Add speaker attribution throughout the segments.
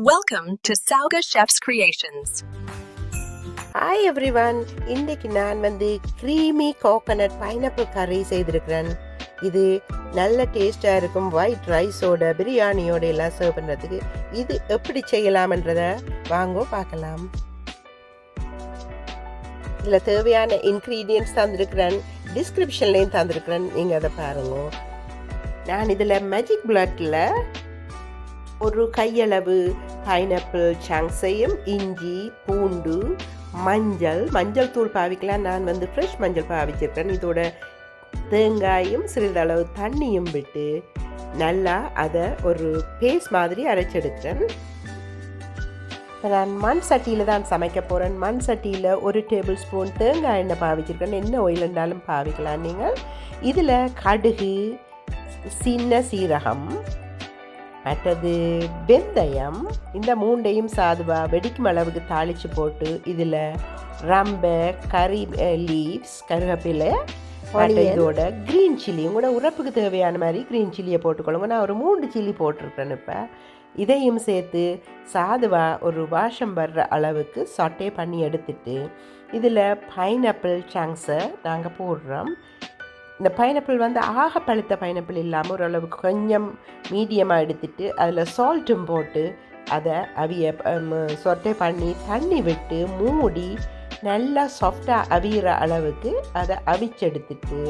Speaker 1: Welcome to Sauga Chef's Creations.
Speaker 2: Hi everyone, இன்றைக்கு நான் creamy coconut pineapple கறி செய்திருக்கிறேன். இது நல்ல டேஸ்டாக இருக்கும். ஒயிட் ரைஸோட பிரியாணியோட எல்லாம் சர்வ் பண்ணுறதுக்கு இது எப்படி செய்யலாம்ன்றதை வாங்க பார்க்கலாம். இதில் தேவையான இன்க்ரீடியன்ட்ஸ் தந்திருக்கிறேன், டிஸ்கிரிப்ஷன்லேயும் தந்திருக்கிறேன், நீங்கள் அதை பாருங்க. நான் இதில் மேஜிக் பிளட்டில் ஒரு கையளவு பைனாப்பிள் சங்க்ஸையும், இஞ்சி, பூண்டு, மஞ்சள் தூள் பாவிக்கலாம். நான் ஃப்ரெஷ் மஞ்சள் பாவிச்சிருக்கேன். இதோட தேங்காயும் சிறிதளவு தண்ணியும் விட்டு நல்லா அதை ஒரு பேஸ்ட் மாதிரி அரைச்செடுக்கிறேன். இப்போ நான் மண் சட்டியில் தான் சமைக்க போகிறேன். மண் சட்டியில் 1 டேபிள் ஸ்பூன் தேங்காய் எண்ணெய் பாவிச்சிருக்கேன். என்ன ஆயில் இருந்தாலும் பாவிக்கலாம் நீங்கள். இதில் கடுகு, சின்ன சீரகம், மற்றது வெந்தயம், இந்த மூண்டையும் சாதுவாக வெடிக்கும் அளவுக்கு தாளித்து போட்டு இதில் ரம்பை, கறி லீவ்ஸ், கருவேப்பிலை, இதோட க்ரீன் சில்லி, உங்களோட உரப்புக்கு தேவையான மாதிரி க்ரீன் சில்லியை போட்டுக்கொள்ளுங்க. நான் ஒரு 3 சில்லி போட்டிருக்கேன். இப்போ இதையும் சேர்த்து சாதுவாக ஒரு வாஷம் வர்ற அளவுக்கு சாட்டே பண்ணி எடுத்துட்டு இதில் பைனாப்பிள் சங்க்ஸை நாங்கள் போடுறோம். இந்த பைனாப்பிள் ஆக பழுத்த பைனாப்பிள் இல்லாமல் ஓரளவுக்கு கொஞ்சம் மீடியமாக எடுத்துட்டு அதில் சால்ட்டும் போட்டு அதை சொட்டை பண்ணி தண்ணி விட்டு மூடி நல்லா சாஃப்டாக அவிகிற அளவுக்கு அதை அவிச்செடுத்துட்டு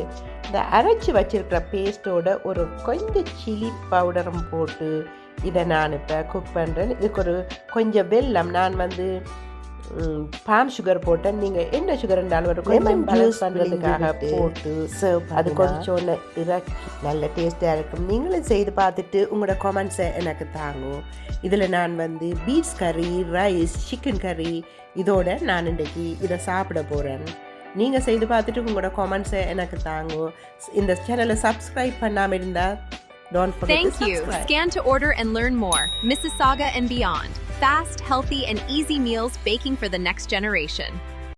Speaker 2: இந்த அரைச்சி வச்சுருக்கிற பேஸ்ட்டோட ஒரு கொஞ்சம் சில்லி பவுடரும் போட்டு இதை நான் இப்போ குக் பண்ணுறேன். இதுக்கு ஒரு கொஞ்சம் வெல்லம், நான் பாம் சுகர் போட்டேன். நீங்கள் என்ன சுகர் இருந்தாலும் ஒரு கொஞ்சம் பேலன்ஸ் பண்ணுறதுக்காக போட்டு அது கொஞ்சோன்னு இறக்கி நல்ல டேஸ்ட்டாக இருக்கும். நீங்களும் செய்து பார்த்துட்டு உங்களோட கமெண்ட்ஸை எனக்கு தாங்கும். இதில் நான் பீஃப் கறி, ரைஸ், சிக்கன் கறி இதோட நான் இன்றைக்கி இதை சாப்பிட போகிறேன். நீங்கள் செய்து பார்த்துட்டு உங்களோட கமெண்ட்ஸை எனக்கு தாங்கும். இந்த சேனலை சப்ஸ்கிரைப் பண்ணாமல் இருந்தால் don't forget to subscribe.
Speaker 1: Thank you. Scan to order and learn more. Mississauga and beyond. Fast, healthy, and easy meals baking for the next generation.